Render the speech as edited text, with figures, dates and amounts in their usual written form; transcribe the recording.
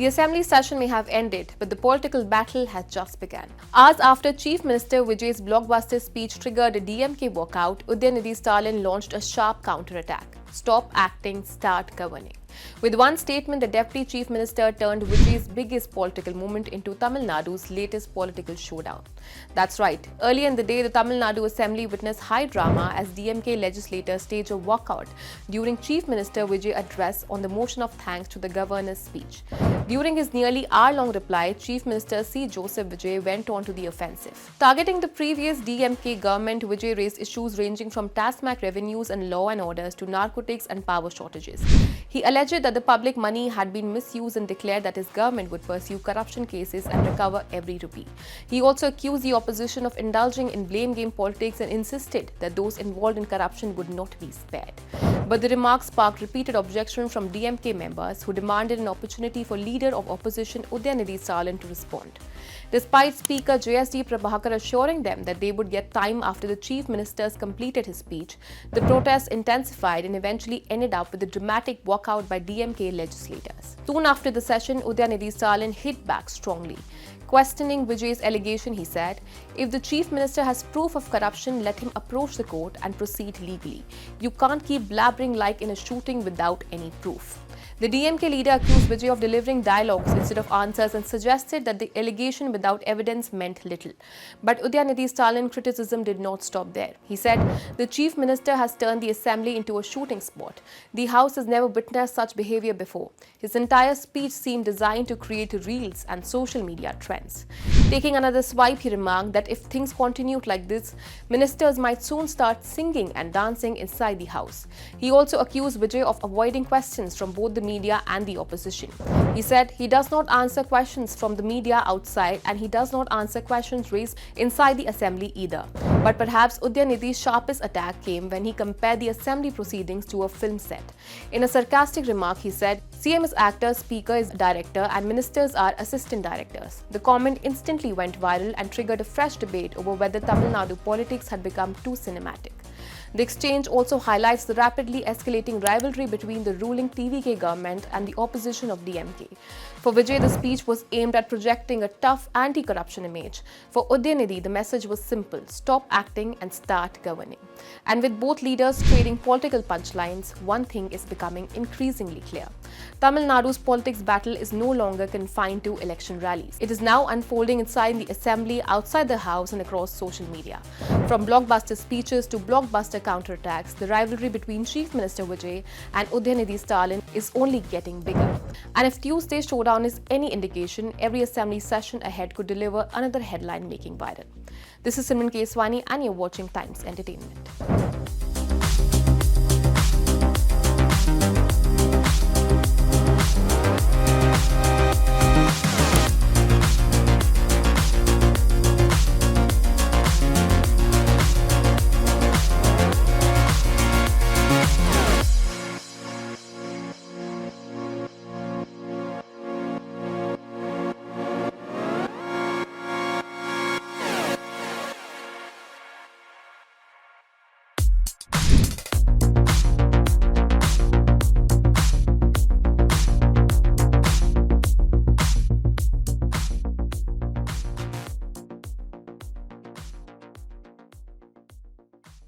The assembly session may have ended, but the political battle has just begun. Hours after Chief Minister Vijay's blockbuster speech triggered a DMK walkout, Udhayanidhi Stalin launched a sharp counterattack. Stop acting, start governing. With one statement, the Deputy Chief Minister turned Vijay's biggest political moment into Tamil Nadu's latest political showdown. That's right. Earlier in the day, the Tamil Nadu Assembly witnessed high drama as DMK legislators staged a walkout during Chief Minister Vijay's address on the motion of thanks to the governor's speech. During his nearly hour-long reply, Chief Minister CM Joseph Vijay went on to the offensive. Targeting the previous DMK government, Vijay raised issues ranging from tax-mac revenues and law and orders to narcotics and power shortages. He alleged that the public money had been misused and declared that his government would pursue corruption cases and recover every rupee. He also accused the opposition of indulging in blame game politics and insisted that those involved in corruption would not be spared. But the remarks sparked repeated objection from DMK members who demanded an opportunity for leader of opposition Udhayanidhi Stalin to respond. Despite Speaker JSD Prabhakar assuring them that they would get time after the Chief Ministers completed his speech, the protests intensified and eventually ended up with a dramatic walkout by DMK legislators. Soon after the session, Udhayanidhi Stalin hit back strongly. Questioning Vijay's allegation, he said, "If the Chief Minister has proof of corruption, let him approach the court and proceed legally. You can't keep blabbering like in a shooting without any proof." The DMK leader accused Vijay of delivering dialogues instead of answers and suggested that the allegation without evidence meant little. But Udhayanidhi Stalin's criticism did not stop there. He said, "The Chief Minister has turned the assembly into a shooting spot. The House has never witnessed such behavior before. His entire speech seemed designed to create reels and social media trends." Taking another swipe, he remarked that if things continued like this, ministers might soon start singing and dancing inside the House. He also accused Vijay of avoiding questions from both the media and the opposition. He said he does not answer questions from the media outside and he does not answer questions raised inside the assembly either. But perhaps Udhayanidhi's sharpest attack came when he compared the assembly proceedings to a film set. In a sarcastic remark, he said, "CM is actor, Speaker is director and ministers are assistant directors." The comment instantly went viral and triggered a fresh debate over whether Tamil Nadu politics had become too cinematic. The exchange also highlights the rapidly escalating rivalry between the ruling TVK government and the opposition of DMK. For Vijay, the speech was aimed at projecting a tough anti-corruption image. For Udhayanidhi, the message was simple: stop acting and start governing. And with both leaders trading political punchlines, one thing is becoming increasingly clear. Tamil Nadu's politics battle is no longer confined to election rallies. It is now unfolding inside the assembly, outside the house and across social media. From blockbuster speeches to blockbuster counterattacks, the rivalry between Chief Minister Vijay and Udhayanidhi Stalin is only getting bigger. And if Tuesday's showdown is any indication, every assembly session ahead could deliver another headline making viral. This is Simran Keswani and you're watching Times Entertainment.